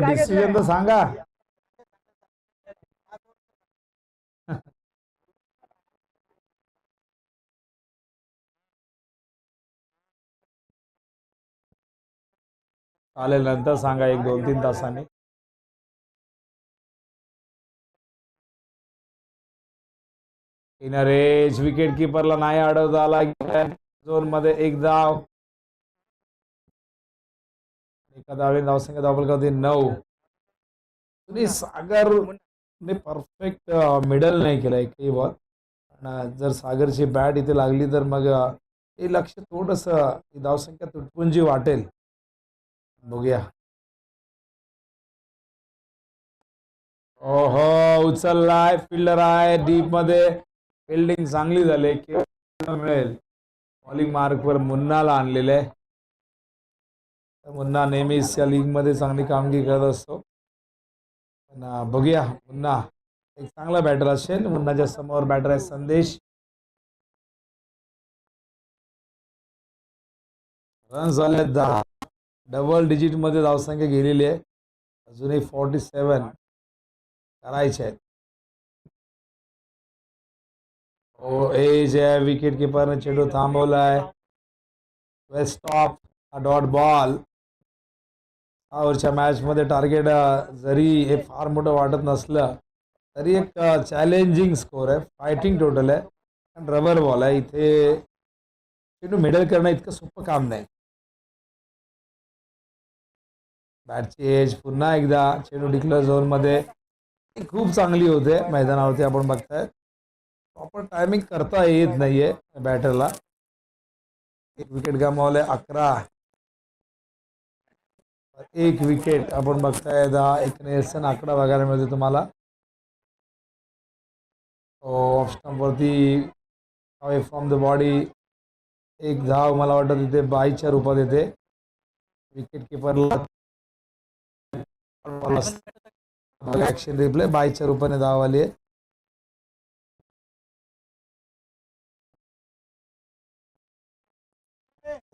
डिसिजन तर सांगा. चालेल, नंतर सांगा 1-2-3 तासांनी. इनर एज विकेट किपरला नाही अडवता आला. झोन मध्ये एक धाव. एका धावेने धावसंख्या दाखल करते 9. सागर ने परफेक्ट मिडल नाही केलं एकही बॉल. जर सागरची बॅट इथे लागली तर मग हे लक्ष थोडस धावसंख्या तुटपुंजी वाटेल. बघूया. ओहो उचललाय. फिल्डर आहे डीप मध्ये. फिल्डिंग चांगली झाली. मिळेल. बॉलिंग मार्कवर मुन्नाला आणलेले आहे. मुन्ना नेहमीच या लीग मध्ये चांगली कामगिरी करत असतो. बघूया. मुन्ना एक चांगला बॅटर असेल. मुन्नाच्या समोर बॅटर आहे संदेश. रन झाले 10. डबल डिजिट मध्ये धावसंख्या गेलेली आहे. अजूनही 47 करायचे आहेत. एज आहे. विकेट किपरने चेंडू थांबवलाय. Well stop. Dot ball. आवरच्या मॅच मध्ये टार्गेट जरी हे फार मोठं वाटत नसलं तरी एक चॅलेंजिंग स्कोर आहे. फायटिंग टोटल आहे. पण रबर बॉल आहे. इथे चेंडू मिडल करणं इतकं सोपं काम नाही. बॅटची एज पुन्हा एकदा. चेंडू डिक्लेअर झोन मध्ये खूप चांगली होते. मैदानावरती आपण बघताय प्रॉपर टायमिंग करता येत नाहीये बॅटरला. एक विकेट गमावले. 11. एक विकेट आपण बघताय. एक नेल्सन आकडा बघायला मिळतो तुम्हाला. ऑफ स्टंप वरती अवे फ्रॉम द बॉडी. एक धाव मला वाटतं तिथे बाईच्या रूपात येते. विकेट किपरला ऍक्शन रिप्ले बाईच्या रूपाने धाव आली आहे.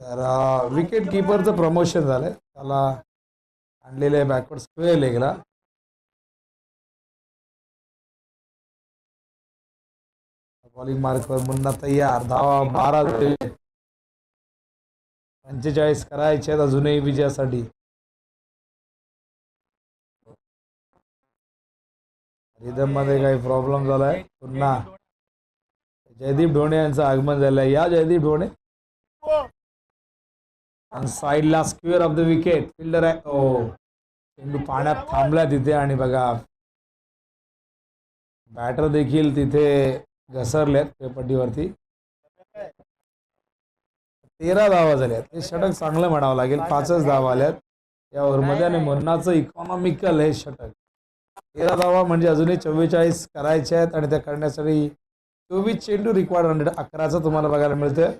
तर विकेट किपरचं प्रमोशन झालंय. त्याला आणलेले बॅकवर्ड स्क्वेअर लेगला. बॉलिंग मार्कवर मुन्ना तयार. धावा 12. 45 करायचे आहेत अजूनही विजयासाठी. रिदम मध्ये काही प्रॉब्लेम झालाय. पुन्हा जयदीप ढोणे यांचं आगमन झालंय. या जयदीप ढोणे. साईडला square of the wicket. Fielder आहे. चेंडू पाण्यात थांबला तिथे आणि बघा बॅटर देखील तिथे घसरलेत पट्टीवरती. 13 धावा झाल्यात. हे षटक चांगलं म्हणावं लागेल. 5च धावा आल्यात या ओव्हरमध्ये आणि मुन्नाचं इकॉनॉमिकल हे षटक. 13 धावा म्हणजे अजूनही 44 करायचे आहेत आणि त्या करण्यासाठी 24 चेंडू. रिक्वायर्ड 100 11चा तुम्हाला बघायला मिळतं.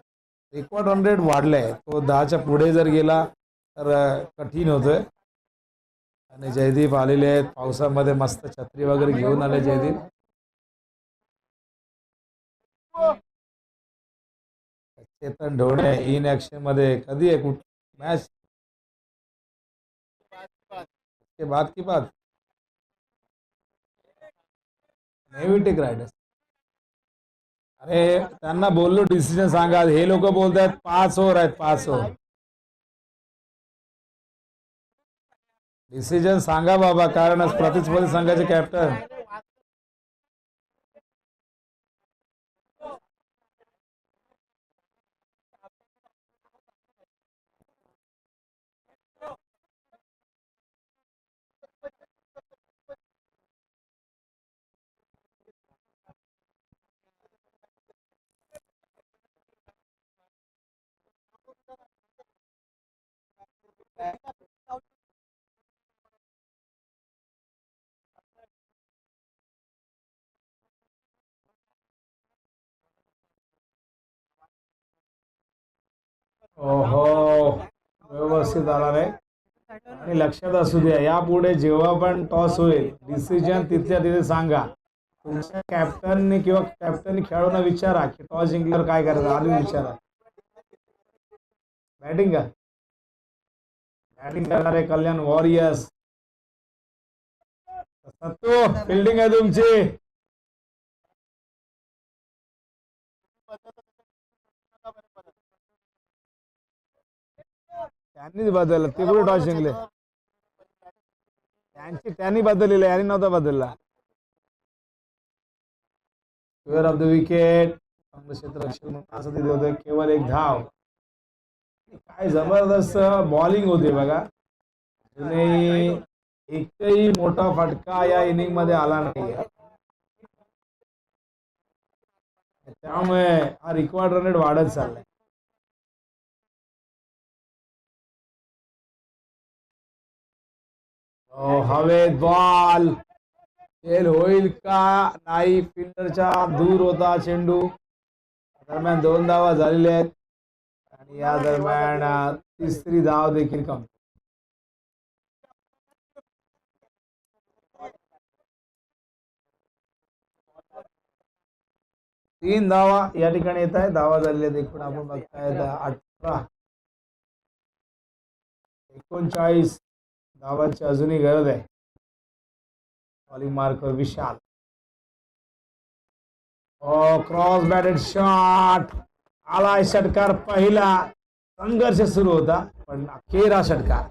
रिक्वायर्ड 100 वाढलाय. तो 10च्या पुढे जर गेला तर कठीण होतोय. आणि जयदीप आलेले आहेत पावसामध्ये. मस्त छत्री वगैरे घेऊन आले जयदीप. चेतन ढोणे इन ऍक्शन मध्ये. कधी आहे मॅच? इसके बाद की बात नेव्हिटिक रायडर्स. अरे त्यांना बोललो डिसिजन सांगा, हे लोक बोलतात 5 ओव्हर आहेत, 5 ओव्हर. डिसिजन सांगा बाबा, कारण आज प्रतिस्पर्धी संघाचे कॅप्टन. ओहो, व्यवस्थित आला रे. आणि लक्षात असू द्या, यापुढे जेव्हा पण टॉस होईल डिसिजन तिथल्या तिथे सांगा. तुमच्या कॅप्टनने किंवा कॅप्टन खेळाडूंना विचारा की टॉस जिंकल्यावर काय करायचं, आधी विचारा. बॅटिंग का, बॅटिंग करणारे कल्याण वॉरियर्स. सत्तू, फिल्डिंग आहे तुमची. त्यांनीच बदललं, ते कुठे टॉस जिंकले, त्यांनी बदललेलं, यांनी नव्हता बदलला. प्लेअर ऑफ द विकेट क्षेत्ररक्षक असं तिथे होतं, केवळ एक धाव. काय जबरदस्त बॉलिंग होती बघा. एकही मोठा फटका या इनिंग मध्ये आला नाही, त्यामुळे हा रिक्वायर्ड रन रेट वाढत चाललाय. हवेत बॉल, खेळ होईल का नाही, फिल्डरच्या दूर होता चेंडू. दरम्यान 2 धावा झालेल्या आहेत आणि या दरम्यान तिसरी धाव देखील कम. तीन धावा या ठिकाणी येत आहे. धावा झालेल्या आहेत एकूण आपण बघताय 18. 39 धावांची अजूनही गरज आहे. बॉलिंग मार्कर विशाल. क्रॉस बॅटेड शॉट आलाय, षटकार पहिला. संघर्ष सुरू होता पण अखेर हा षटकार.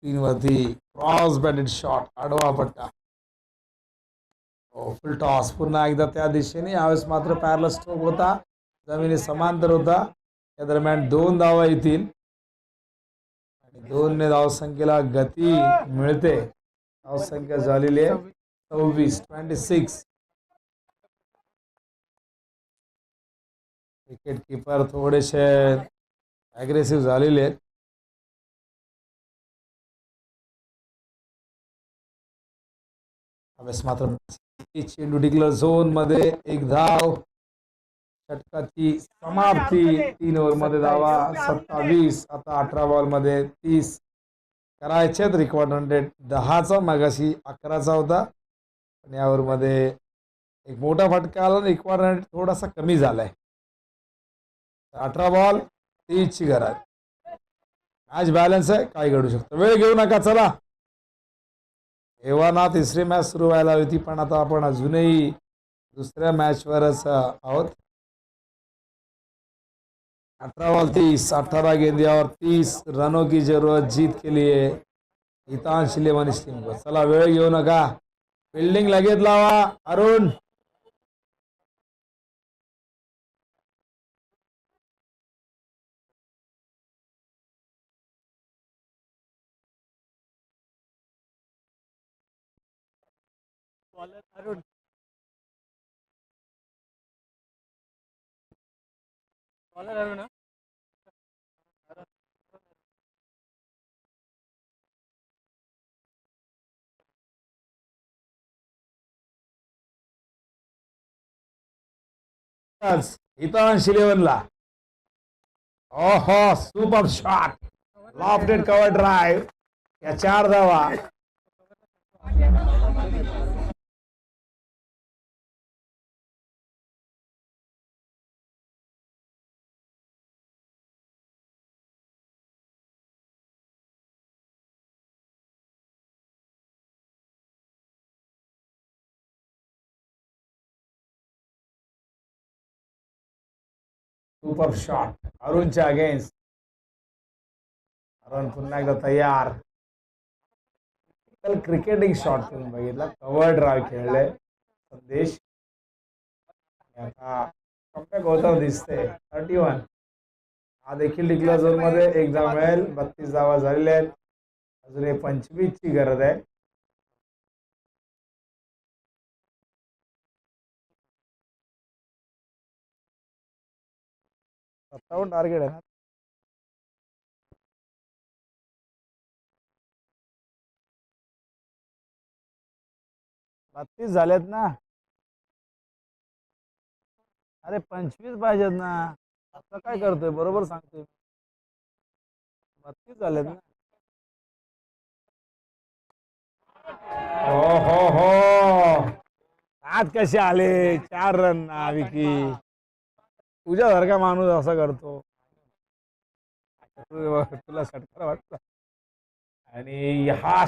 तीन वरती क्रॉस बॅटेड शॉट, आडवा पट्टा. फुल टॉस पुन्हा एकदा त्या दिशेने, यावेळेस मात्र पॅरल स्ट्रोक होता, जमिनी समांतर होता. या दरम्यान 2 धावा येतील आणि 2 ने धावसंख्येला गती मिळते. धावसंख्या झालेली आहे 26. विकेट किपर थोडेसे ॲग्रेसिव्ह झालेले आहेत. यावेळेस मात्र चेंडू डिक्लेअर झोन मध्ये, एक धाव, षटकाची समाप्ती. 3 ओव्हर मध्ये धावा 27. आता 18 बॉल मध्ये 30 करायचे. रिकॉर्ड रन रेट 10चा, मगाशी 11चा होता. आणि या ओव्हर मध्ये एक मोठा फटका आला, रिकॉर्ड रन रेट थोडासा कमी झालाय. 18 बॉल 30 ची गरज. मॅच बॅलन्स आहे, काय घडू शकतं. वेळ घेऊ नका, चला. एव्हाना तिसरी मॅच सुरू व्हायला होती, पण आता आपण अजूनही दुसऱ्या मॅचवरच आहोत. 18 बॉल 30, 18 गेंद्यावर 30 रनों की जरूरत जीत के लिए हितांश इलेवन इस टीम को. चला, वेळ घेऊ नका, फिल्डिंग लगेच लावा. अरुण, अरुण बॉलर अरुण हितांश इलेव्हनला. ओहो, super shot, lofted cover drive. या 4 धावा. सुपर शॉट अरुणच्या अगेन्स्ट. अरुण पुन्हा एकदा तयार. क्रिकेटिंग शॉट तुम्ही बघितला, कव्हर ड्राईव्ह खेळले संदेश. आता कमबॅक होताना दिसते. 31 हा देखील डिक्लेअर झोन मध्ये एक धाव मिळेल. 32 धावा झालेल्या आहेत. अजून 25 ची गरज आहे. टार्गेट आहे ना. 32 झालेत ना. अरे 25 पाहिजेत ना. आता काय करतोय, बरोबर सांगतोय. 32 झालेत ना. हो हो हो, आज कसे आले 4 रन ना विकी. तुझ्यासारखा माणूस असा करतो. तुला षटकार वाटला आणि हा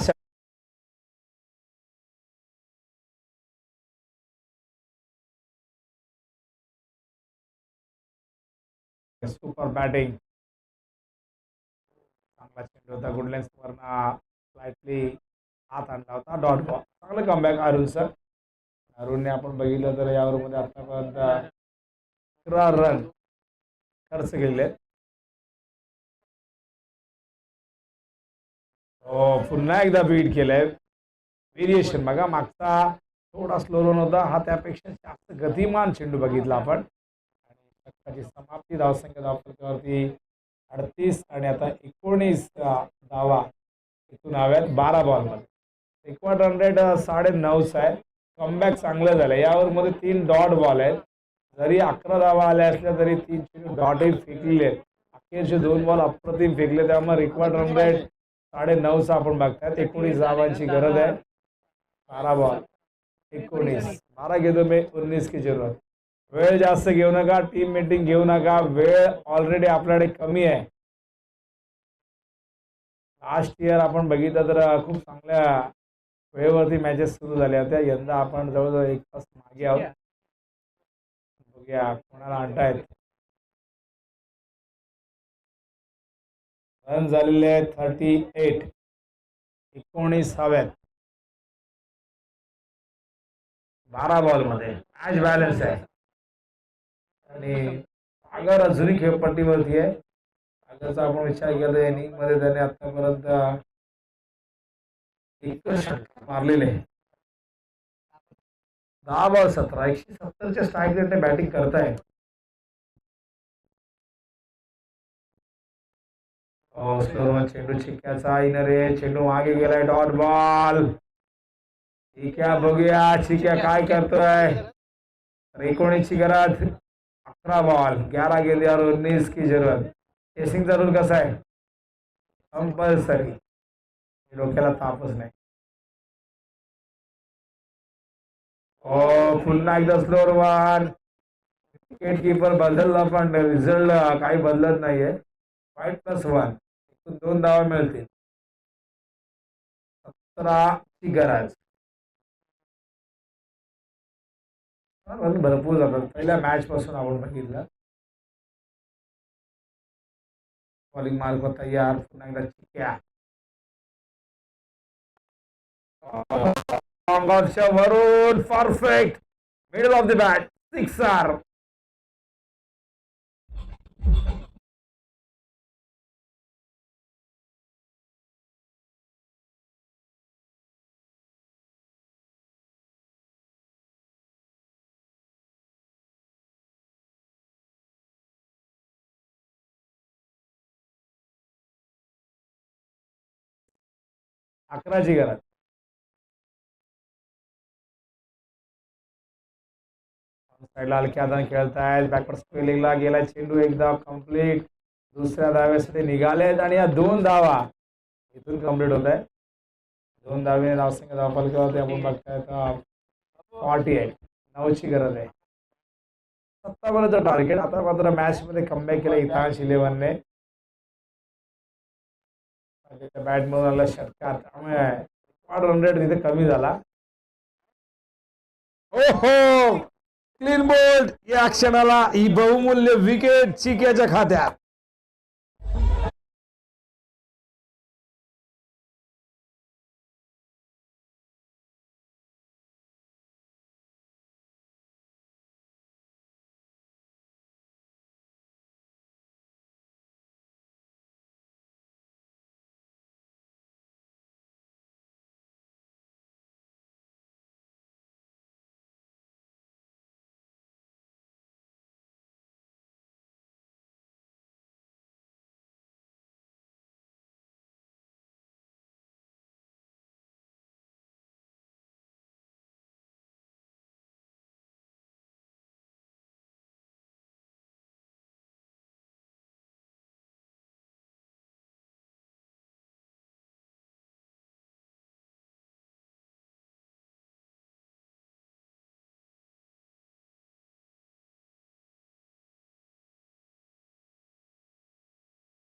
सुपर बॅटिंग. चांगला चेंडू होता. गुडलेन वरना स्लाइटली हात आणला होता. Dot ball. चांगलं कमबॅक अरुणचं. अरुणने आपण बघितलं तर या ओव्हरमध्ये आतापर्यंत 11 रन खर्च केलेले आहेत. हो, पुन्हा एकदा बीट केलंय. व्हेरिएशन बघा, मागचा थोडा स्लो रन होता, हा त्यापेक्षा जास्त गतिमान चेंडू बघितला आपण. आणि षटकाची समाप्ती धावसंख्या धावफलकावरती 38 आणि आता 19 धावा इथून हव्यात 12 बॉलमध्ये. रिक्वायर्ड रन रेट 9.5 आहे. कमबॅक चांगलं झालं. यावर मध्ये 3 डॉट बॉल आहेत. जरी 11 धावा आल्या असल्या तरी 3 डॉटही फेकलेले आहेत. अखेरचे 2 बॉल अप्रतिम फेकले. त्यामुळे रिक्वायर्ड रन रेट 9.5 आपण बघतायत. 19 धावांची गरज आहे. 12 बॉल 19. 12 घेतो मी, 19 की जरूरत. वेळ जास्त घेऊ नका. टीम मीटिंग घेऊ नका. वेळ ऑलरेडी आपल्याकडे कमी आहे. लास्ट इयर आपण बघितलं तर खूप चांगल्या वेळेवरती मॅचेस सुरू झाल्या होत्या. यंदा आपण जवळजवळ 1 तास मागे आहोत. बघूया कोणाला आणतायत. रन झालेले आहेत 38. 19 हव्यात 12 बॉलमध्ये. मॅच बॅलन्स आहे आणि सागर अजूनही खेळपट्टीवरती आहे. सागरचा आपण विचार केला तर इनिंग मध्ये त्याने आतापर्यंत 1 षटक मारलेले. 10 बॉल 17. 170च्या स्ट्राईक रेटने बॅटिंग करताय. चेंडू चिक्क्याचा इनर आहे. चेंडू मागे गेलाय. Dot ball. चिक्क्या बघूया चिक्क्या काय करतोय. 19 ची गरज. 11 बॉल 11 गेले और 19 की जरूरत. चेसिंगचा रूल कसा आहे, कंपल्सरी. डोक्याला तापच नाही. हो, पुन्हा एकदा स्लोअर वन. विकेट कीपर बदलला पण रिझल्ट काही बदलत नाहीये. 5+1 2 धावा मिळतील. 17 ची गरज. भरपूर जातात. पहिल्या मॅच पासून आपण बघितलं. बॉलिंग मार्ग तयार. पुन्हा एकदा चिक्क्या वरून perfect middle of the bat. 6 11 ची गरज. साईडला हलक्या हाताने खेळतायत. बॅकवर्ड स्पेलिंगला गेला चेंडू. एकदा कंप्लीट. दुसऱ्या धाव्यासाठी निघालेत आणि या 2 धावा इथून कंप्लीट होत आहे. 2 धावे धावसंख्या धावफलकावरती आपण बघतायत 48. 9 ची गरज आहे. 57चं टार्गेट. आता मात्र मॅच मध्ये कमबॅक केलं इथांश 11ने. बॅट मधून आला षटकार. त्यामुळे रन रेट तिथे कमी झाला. हो क्लीन बोल्ड या क्षणाला ही बहुमूल्य विकेट चिक्याच्या खात्यात.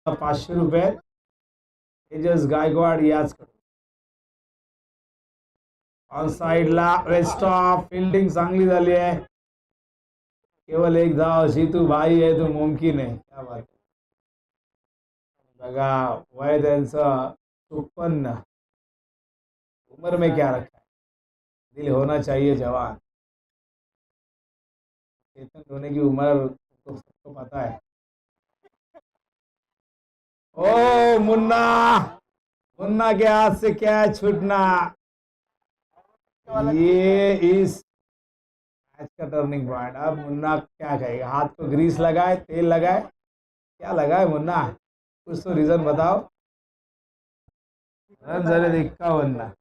₹500 तेजस गायकवाड याच ऑन साइडला वेस्ट ऑफ फील्डिंग चांगली झाली आहे. केवळ एक धाव. सीतू भाई आहे तो मुमकिन आहे. क्या बात आहे. बघा वय त्यांचं 54. उम्र में क्या रखा है, दिल होना चाहिए जवान. चेतन होने की उम्र तो सबको पता है. ओ मुन्ना, मुन्ना के हाथ से क्या छूटना. ये इस मैच का टर्निंग पॉइंट. अब मुन्ना क्या कहेगा. हाथ को ग्रीस लगाए, तेल लगाए, क्या लगाए मुन्ना, कुछ तो रीजन बताओ. रन झाले 51.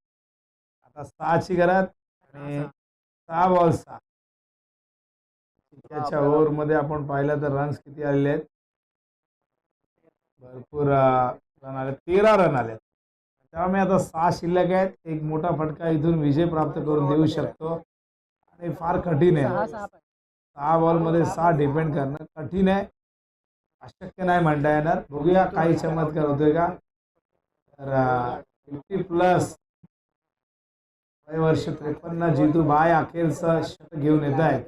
आता 6ची गरज आणि 6 बॉल 6. त्याच्या ओव्हर मध्ये आपण पाहिलं तर रन्स किती आलेले आहेत. भरपूर रन आले. 13 रन आले. त्यामुळे आता 6 शिल्लक आहेत. एक मोठा फटका इथून विजय प्राप्त करून देऊ शकतो आणि फार कठीण आहे. 6 बॉल मध्ये 6 डिपेंड करणं कठीण आहे. अशक्य नाही म्हणता येणार. बघूया काही चमत्कार होतोय का. तर 50+ वय वर्ष 53 जितू भाई अखेरचं शतक घेऊन येत आहेत.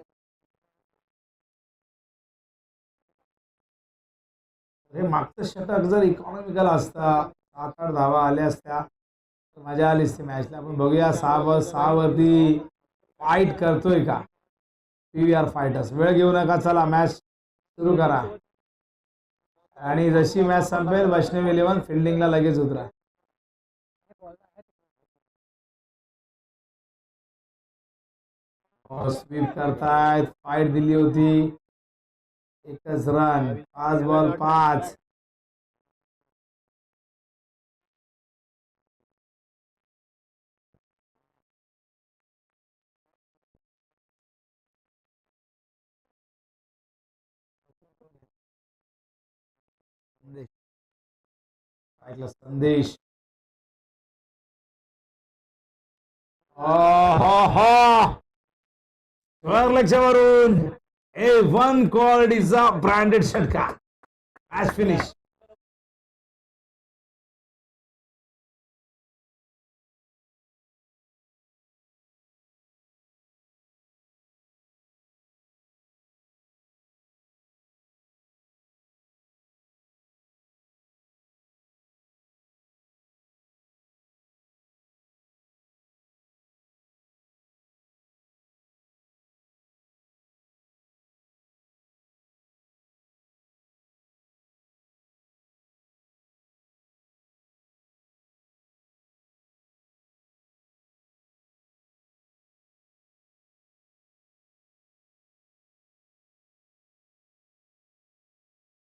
हे मागचं षटक जर इकॉनॉमिकल असता, 7-8 धावा आल्या असत्या तर मजा आली असती मॅचला. आपण बघूया 6 वरती फाईट करतोय का PVR फायटर्स. वेळ घेऊ नका, चला मॅच सुरू करा. आणि जशी मॅच संपेल वैष्णव 11 फिल्डिंगला लगेच उतरा. स्वीप करतायत. फाईट दिली होती. एकच रन. 5 बॉल 5. संदेश. लक्षावरून A1 quality चा ब्रँडेड षटका. Match finish.